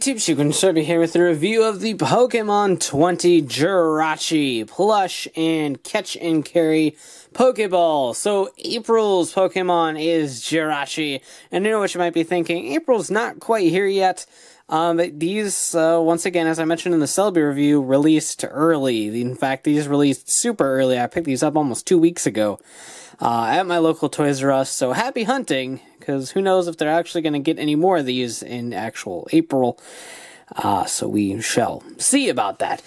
YouTube, Shukunshirby here with a review of the Pokemon 20 Jirachi Plush and Catch and Carry Poké Ball. So April's Pokemon is Jirachi, and I know what you might be thinking, April's not quite here yet. But these, once again, as I mentioned in the Celebi review, released early. In fact, these released super early. I picked these up almost 2 weeks ago at my local Toys R Us. So happy hunting, because who knows if they're actually going to get any more of these in actual April. So we shall see about that.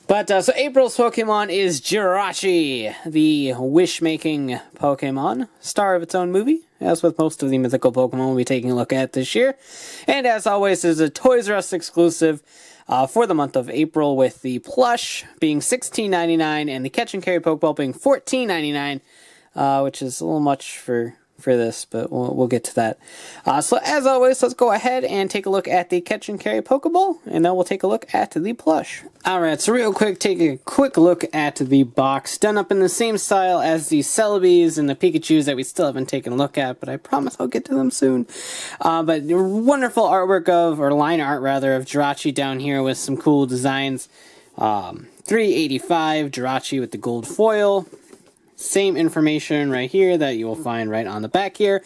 But, so April's Pokemon is Jirachi, the wish-making Pokemon, star of its own movie, as with most of the mythical Pokemon we'll be taking a look at this year. And as always, is a Toys R Us exclusive for the month of April, with the plush being $16.99 and the Catch and Carry Pokeball being $14.99, which is a little much for this, but we'll get to that. So as always, let's go ahead and take a look at the Catch and Carry Pokeball, and then we'll take a look at the plush. Alright, so real quick, take a quick look at the box, done up in the same style as the Celebis and the Pikachus that we still haven't taken a look at, but I promise I'll get to them soon. But wonderful artwork or line art rather, of Jirachi down here with some cool designs. $3.85 Jirachi with the gold foil. Same information right here that you will find right on the back here.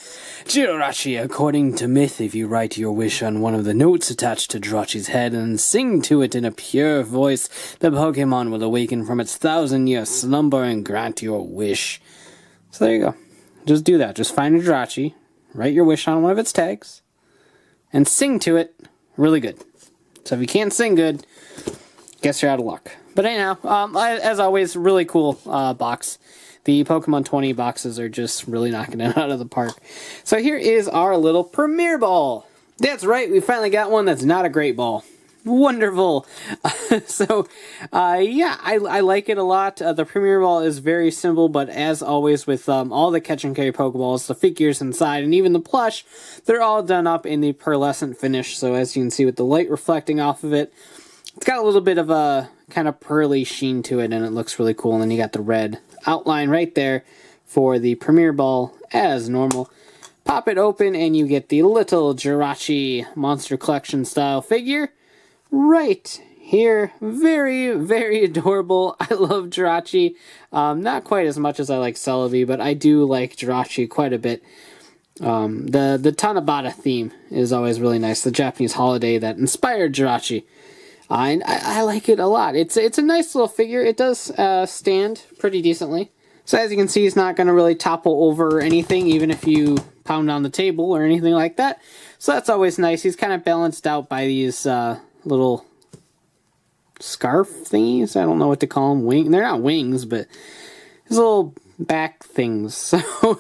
Jirachi, according to myth, if you write your wish on one of the notes attached to Jirachi's head and sing to it in a pure voice, the Pokemon will awaken from its 1,000-year slumber and grant your wish. So there you go. Just do that. Just find a Jirachi, write your wish on one of its tags, and sing to it really good. So if you can't sing good, guess you're out of luck. But anyhow, as always, really cool box. The Pokemon 20 boxes are just really knocking it out of the park. So here is our little Premier Ball. That's right, we finally got one that's not a Great Ball. Wonderful. Yeah, I like it a lot. The Premier Ball is very simple, but as always with all the Catch and Carry Pokeballs, the figures inside, and even the plush, they're all done up in the pearlescent finish. So as you can see with the light reflecting off of it, it's got a little bit of a kind of pearly sheen to it, and it looks really cool. And then you got the red outline right there for the Premier Ball as normal. Pop it open and you get the little Jirachi Monster Collection style figure right here. Very, very adorable. I love Jirachi. Not quite as much as I like Celebi, but I do like Jirachi quite a bit. The Tanabata theme is always really nice. The Japanese holiday that inspired Jirachi. And I like it a lot. It's a nice little figure. It does stand pretty decently. So as you can see, he's not going to really topple over or anything, even if you pound on the table or anything like that. So that's always nice. He's kind of balanced out by these little scarf thingies. I don't know what to call them. They're not wings, but these little back things. So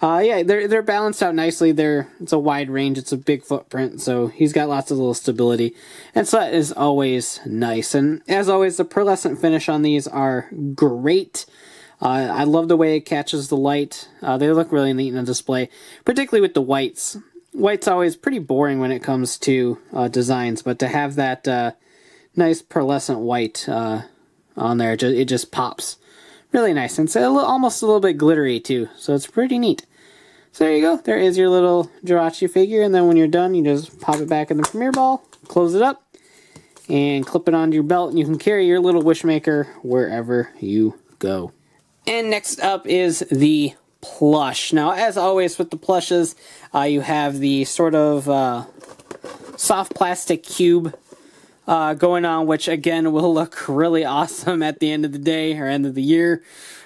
yeah, they're balanced out nicely. It's a wide range. It's a big footprint, so he's got lots of little stability. And so that is always nice. And as always, the pearlescent finish on these are great. I love the way it catches the light. They look really neat in a display, particularly with the whites. White's always pretty boring when it comes to designs, but to have that nice pearlescent white on there, it just pops. Really nice. And it's almost a little bit glittery too, so it's pretty neat. So there you go. There is your little Jirachi figure, and then when you're done, you just pop it back in the Premier Ball, close it up, and clip it onto your belt, and you can carry your little Wishmaker wherever you go. And next up is the plush. Now, as always with the plushes, you have the sort of soft plastic cube going on, which again will look really awesome at the end of the day, or end of the year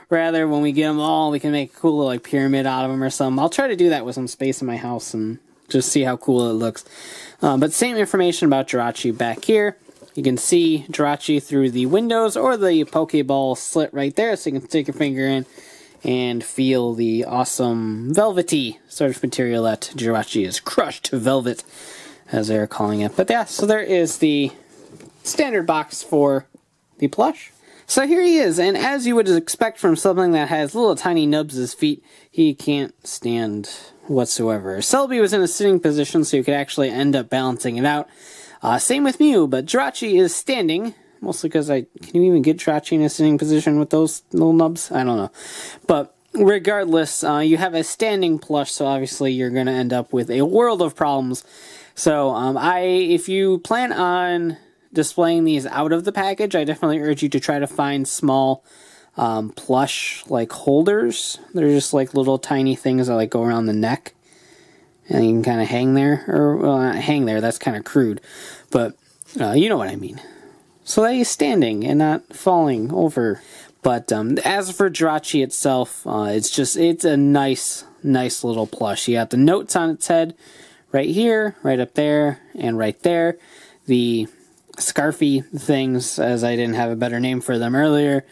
rather. When we get them all, we can make a cool little like pyramid out of them or something. I'll try to do that with some space in my house and just see how cool it looks. But same information about Jirachi back here. You can see Jirachi through the windows or the Pokeball slit right there, so you can stick your finger in and feel the awesome velvety sort of material that Jirachi is. Crushed velvet, as they're calling it. But yeah, so there is the standard box for the plush. So here he is, and as you would expect from something that has little tiny nubs as feet, he can't stand whatsoever. Celebi was in a sitting position, so you could actually end up balancing it out. Same with Mew, but Jirachi is standing, mostly because can you even get Jirachi in a sitting position with those little nubs? I don't know. But regardless, you have a standing plush, so obviously you're going to end up with a world of problems So if you plan on displaying these out of the package, I definitely urge you to try to find small plush like holders. They're just like little tiny things that like go around the neck, and you can kind of hang there, or well, not hang there, that's kind of crude, but you know what I mean. So that he's standing and not falling over. But as for Jirachi itself, it's a nice little plush. You got the notes on its head right here, right up there, and right there. The scarfy things, as I didn't have a better name for them earlier,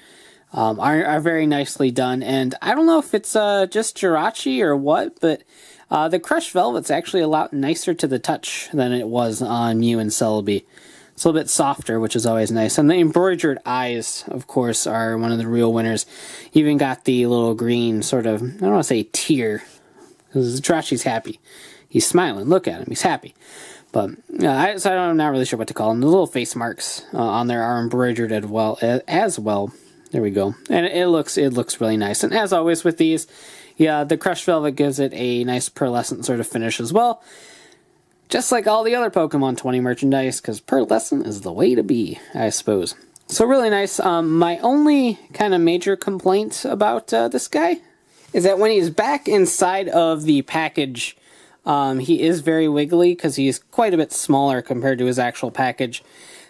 are very nicely done. And I don't know if it's just Jirachi or what, but the crushed velvet's actually a lot nicer to the touch than it was on Mew and Celebi. It's a little bit softer, which is always nice. And the embroidered eyes, of course, are one of the real winners. You even got the little green sort of, I don't want to say tear, because Jirachi's happy. He's smiling. Look at him. He's happy. But I'm not really sure what to call them. The little face marks on there are embroidered as well. There we go. And it looks really nice. And as always with these, yeah, the crushed velvet gives it a nice pearlescent sort of finish as well. Just like all the other Pokemon 20 merchandise, because pearlescent is the way to be, I suppose. So really nice. My only kind of major complaint about this guy is that when he's back inside of the package, he is very wiggly because he's quite a bit smaller compared to his actual package.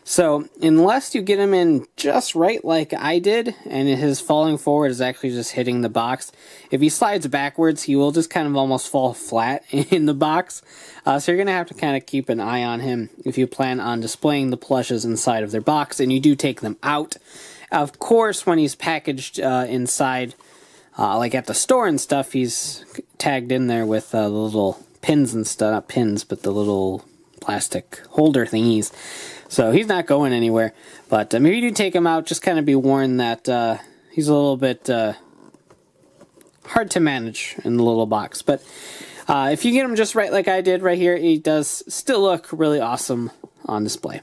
So unless you get him in just right like I did, and his falling forward is actually just hitting the box, if he slides backwards, he will just kind of almost fall flat in the box. So you're going to have to kind of keep an eye on him if you plan on displaying the plushes inside of their box, and you do take them out. Of course, when he's packaged inside, like at the store and stuff, he's tagged in there with the little pins and stuff, not pins, but the little plastic holder thingies. So he's not going anywhere. But if you do take him out, just kind of be warned that he's a little bit hard to manage in the little box. But if you get him just right like I did right here, he does still look really awesome on display.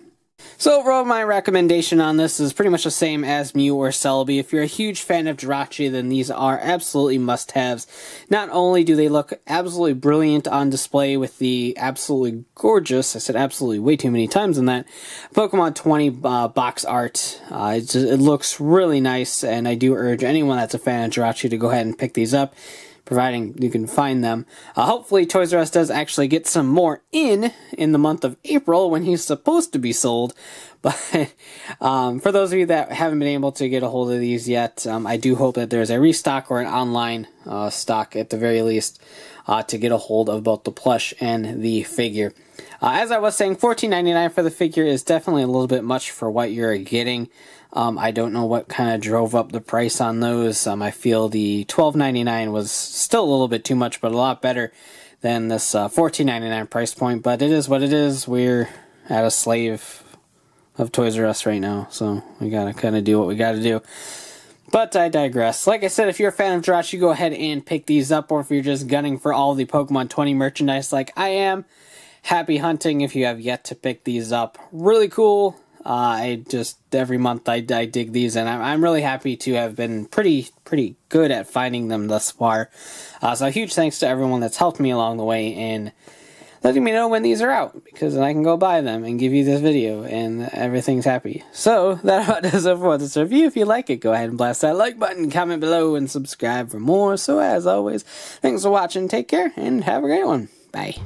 So overall, my recommendation on this is pretty much the same as Mew or Celebi. If you're a huge fan of Jirachi, then these are absolutely must-haves. Not only do they look absolutely brilliant on display with the absolutely gorgeous, I said absolutely way too many times in that, Pokemon 20 box art. It looks really nice, and I do urge anyone that's a fan of Jirachi to go ahead and pick these up, providing you can find them. Hopefully Toys R Us does actually get some more in the month of April when he's supposed to be sold. But for those of you that haven't been able to get a hold of these yet, I do hope that there's a restock or an online stock at the very least to get a hold of both the plush and the figure. As I was saying, $14.99 for the figure is definitely a little bit much for what you're getting. I don't know what kind of drove up the price on those. I feel the $12.99 was still a little bit too much, but a lot better than this $14.99 price point. But it is what it is. We're at a slave of Toys R Us right now, so we gotta kind of do what we gotta do. But I digress. Like I said, if you're a fan of Jirachi, go ahead and pick these up, or if you're just gunning for all the Pokemon 20 merchandise like I am, happy hunting if you have yet to pick these up. Really cool. Every month I dig these, and I'm really happy to have been pretty good at finding them thus far. So a huge thanks to everyone that's helped me along the way in letting me know when these are out, because then I can go buy them and give you this video, and everything's happy. So that about does it for this review. If you like it, go ahead and blast that like button, comment below, and subscribe for more. So as always, thanks for watching, take care, and have a great one. Bye.